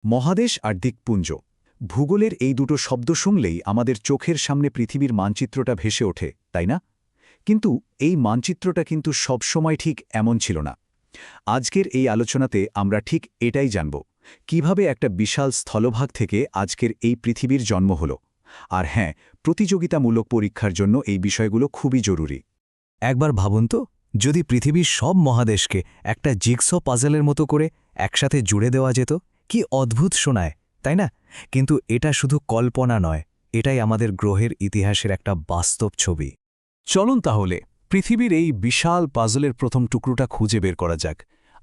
মহাদেশ আর দ্বীপপুঞ্জ ভূগোলের এই দুটো শব্দ শুনলেই আমাদের চোখের সামনে পৃথিবীর মানচিত্রটা ভেসে ওঠে, তাই না? কিন্তু এই মানচিত্রটা কিন্তু সবসময় ঠিক এমন ছিল না। আজকের এই আলোচনাতে আমরা ঠিক এটাই জানব, কিভাবে একটা বিশাল স্থলভাগ থেকে আজকের এই পৃথিবীর জন্ম হলো। আর হ্যাঁ, প্রতিযোগিতামূলক পরীক্ষার জন্য এই বিষয়গুলো খুবই জরুরি। একবার ভাবুন তো, যদি পৃথিবীর সব মহাদেশকে একটা জিগস পাজলের মতো করে একসাথে জুড়ে দেওয়া যেত, কি অদ্ভুত শোনায়, তাই না? কিন্তু এটা শুধু কল্পনা নয়, এটাই আমাদের গ্রহের ইতিহাসের একটা বাস্তব ছবি। চলুন তাহলে পৃথিবীর এই বিশাল পাজলের প্রথম টুকরোটা খুঁজে বের করা যাক।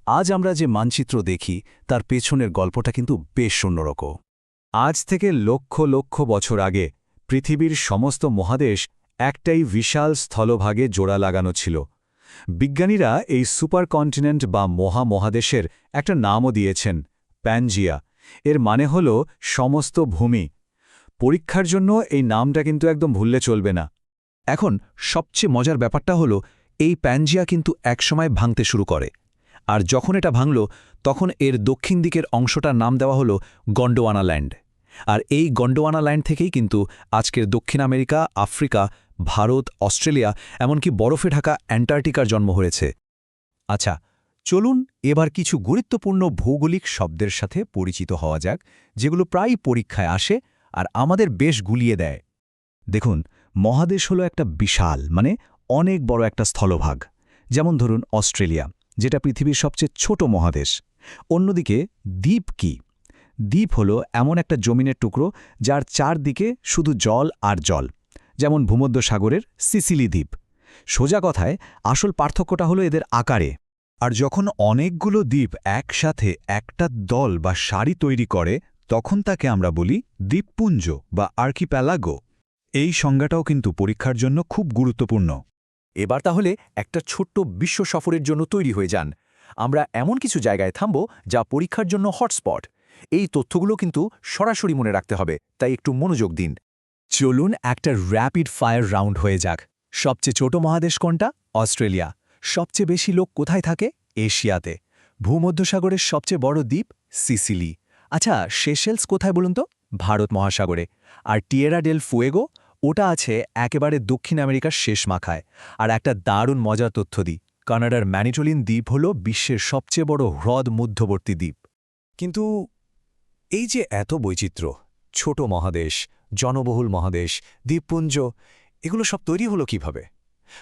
আজ আমরা যে মানচিত্র দেখি তার পেছনের গল্পটা কিন্তু বেশ অন্যরকম। আজ থেকে লক্ষ লক্ষ বছর আগে পৃথিবীর সমস্ত মহাদেশ একটাই বিশাল স্থলভাগে জোড়া লাগানো ছিল। বিজ্ঞানীরা এই সুপারকন্টিনেন্ট বা মহামহাদেশের একটা নামও দিয়েছেন, প্যানজিয়া। এর মানে হল সমস্ত ভূমি। পরীক্ষার জন্য এই নামটা কিন্তু একদম ভুললে চলবে না। এখন সবচেয়ে মজার ব্যাপারটা হলো, এই প্যানজিয়া কিন্তু একসময় ভাঙতে শুরু করে, আর যখন এটা ভাঙল তখন এর দক্ষিণ দিকের অংশটার নাম দেওয়া হলো গন্ডোয়ানা ল্যান্ড। আর এই গন্ডোয়ানা ল্যান্ড থেকেই কিন্তু আজকের দক্ষিণ আমেরিকা, আফ্রিকা, ভারত, অস্ট্রেলিয়া, এমনকি বরফে ঢাকা অ্যান্টার্কটিকার জন্ম হয়েছে। আচ্ছা, চলুন এবার কিছু গুরুত্বপূর্ণ ভৌগোলিক শব্দের সাথে পরিচিত হওয়া যাক, যেগুলো প্রায়ই পরীক্ষায় আসে আর আমাদের বেশ গুলিয়ে দেয়। দেখুন, মহাদেশ হলো একটা বিশাল, মানে অনেক বড় একটা স্থলভাগ। যেমন ধরুন অস্ট্রেলিয়া, যেটা পৃথিবীর সবচেয়ে ছোট মহাদেশ। অন্যদিকে দ্বীপ কি? দ্বীপ হলো এমন একটা জমিনের টুকরো যার চারদিকে শুধু জল আর জল, যেমন ভূমধ্যসাগরের সিসিলি দ্বীপ। সোজা কথায় আসল পার্থক্যটা হলো এদের আকারে। আর যখন অনেকগুলো দ্বীপ একসাথে একটা দল বা সারি তৈরি করে, তখন তাকে আমরা বলি দ্বীপপুঞ্জ বা আর্কিপ্যালাগো। এই সংজ্ঞাটাও কিন্তু পরীক্ষার জন্য খুব গুরুত্বপূর্ণ। এবার তাহলে একটা ছোট্ট বিশ্ব সফরের জন্য তৈরি হয়ে যান। আমরা এমন কিছু জায়গায় থামব যা পরীক্ষার জন্য হটস্পট। এই তথ্যগুলো কিন্তু সরাসরি মনে রাখতে হবে, তাই একটু মনোযোগ দিন। চলুন একটা র্যাপিড ফায়ার রাউন্ড হয়ে যাক। সবচেয়ে ছোট মহাদেশ কোনটা? অস্ট্রেলিয়া। সবচেয়ে বেশি লোক কোথায় থাকে? এশিয়াতে। ভূমধ্যসাগরের সবচেয়ে বড় দ্বীপ? সিসিলি। আচ্ছা, সেশেলস কোথায় বলুন তো? ভারত মহাসাগরে। আর টিয়েরা ডেল ফুয়েগো? ওটা আছে একেবারে দক্ষিণ আমেরিকার শেষ মাথায়। আর একটা দারুণ মজার তথ্য দিই, কানাডার ম্যানিটোলিন দ্বীপ হল বিশ্বের সবচেয়ে বড় হ্রদ মধ্যবর্তী দ্বীপ। কিন্তু এই যে এত বৈচিত্র্য, ছোট মহাদেশ, জনবহুল মহাদেশ, দ্বীপপুঞ্জ, এগুলো সব তৈরি হলো কিভাবে?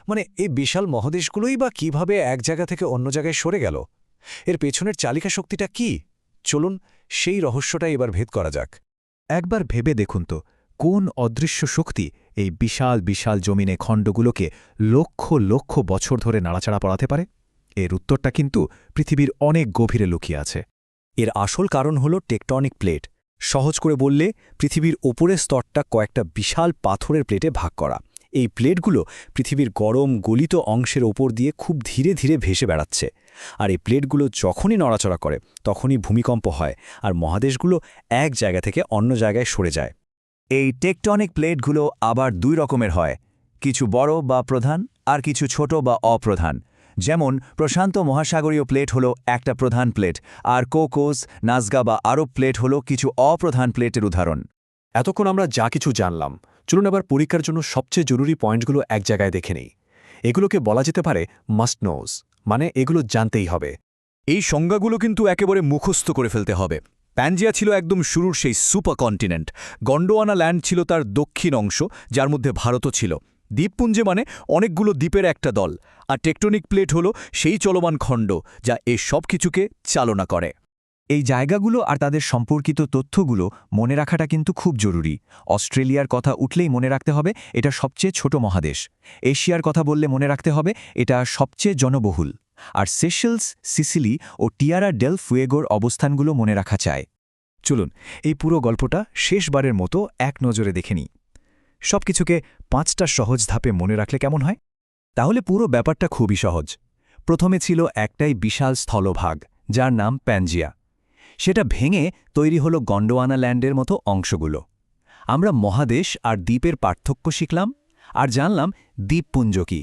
মানে এই বিশাল মহাদেশগুলোই বা কিভাবে এক জায়গা থেকে অন্য জায়গায় সরে গেল? এর পেছনের চালিকা শক্তিটা কি? চলুন সেই রহস্যটা এবার ভেদ করা যাক। একবার ভেবে দেখুন তো, কোন অদৃশ্য শক্তি এই বিশাল বিশাল জমিনে খণ্ডগুলোকে লক্ষ লক্ষ বছর ধরে নাড়াচাড়া পড়াতে পারে? এর উত্তরটা কিন্তু পৃথিবীর অনেক গভীরে লুকিয়ে আছে। এর আসল কারণ হল টেকটনিক প্লেট। সহজ করে বললে, পৃথিবীর ওপরের স্তরটা কয়েকটা বিশাল পাথরের প্লেটে ভাগ করা। এই প্লেটগুলো পৃথিবীর গরম গলিত অংশের ওপর দিয়ে খুব ধীরে ধীরে ভেসে বেড়াচ্ছে। আর এই প্লেটগুলো যখনই নড়াচড়া করে তখনই ভূমিকম্প হয়, আর মহাদেশগুলো এক জায়গা থেকে অন্য জায়গায় সরে যায়। এই টেকটনিক প্লেটগুলো আবার দুই রকমের হয়, কিছু বড় বা প্রধান, আর কিছু ছোট বা অপ্রধান। যেমন প্রশান্ত মহাসাগরীয় প্লেট হলো একটা প্রধান প্লেট, আর কোকোস, নাজগা বা আরব প্লেট হলো কিছু অপ্রধান প্লেটের উদাহরণ। এতক্ষণ আমরা যা কিছু জানলাম, চলুন এবার পরীক্ষার জন্য সবচেয়ে জরুরি পয়েন্টগুলো এক জায়গায় দেখে নেই। এগুলোকে বলা যেতে পারে মাস্ট নোজ, মানে এগুলো জানতেই হবে। এই সংজ্ঞাগুলো কিন্তু একেবারে মুখস্থ করে ফেলতে হবে। প্যানজিয়া ছিল একদম শুরুর সেই সুপারকন্টিনেন্ট। গন্ডোয়ানা ল্যান্ড ছিল তার দক্ষিণ অংশ, যার মধ্যে ভারতও ছিল। দ্বীপপুঞ্জে মানে অনেকগুলো দ্বীপের একটা দল। আর টেকটনিক প্লেট হলো সেই চলমান খণ্ড যা এই সব কিছুকে চালনা করে। এই জায়গাগুলো আর তাদের সম্পর্কিত তথ্যগুলো মনে রাখাটা কিন্তু খুব জরুরি। অস্ট্রেলিয়ার কথা উঠলেই মনে রাখতে হবে এটা সবচেয়ে ছোট মহাদেশ। এশিয়ার কথা বললে মনে রাখতে হবে এটা সবচেয়ে জনবহুল। আর সেশেলস, সিসিলি ও টিয়ারা ডেল ফুয়েগোর অবস্থানগুলো মনে রাখা চায়। চলুন এই পুরো গল্পটা শেষবারের মতো এক নজরে দেখে নিই। সবকিছুকে 5টা সহজ ধাপে মনে রাখলে কেমন হয়? তাহলে পুরো ব্যাপারটা খুবই সহজ। প্রথমে ছিল একটাই বিশাল স্থলভাগ, যার নাম প্যানজিয়া। সেটা ভেঙে তৈরি হলো গন্ডোয়ানা ল্যান্ডের মতো অংশগুলো। আমরা মহাদেশ আর দ্বীপের পার্থক্য শিখলাম, আর জানলাম দ্বীপপুঞ্জ কি।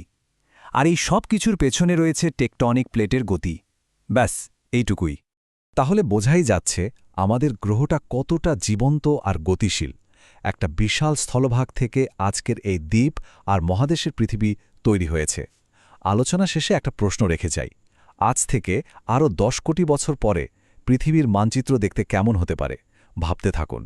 আর এই সব কিছুর পেছনে রয়েছে টেকটনিক প্লেটের গতি। ব্যাস, এইটুকুই। তাহলে বোঝাই যাচ্ছে আমাদের গ্রহটা কতটা জীবন্ত আর গতিশীল। একটা বিশাল স্থলভাগ থেকে আজকের এই দ্বীপ আর মহাদেশের পৃথিবী তৈরি হয়েছে। আলোচনা শেষে একটা প্রশ্ন রেখে যাই। আজ থেকে আরও 10 কোটি বছর পরে পৃথিবীর মানচিত্র দেখতে কেমন হতে পারে? ভাবতে থাকুন।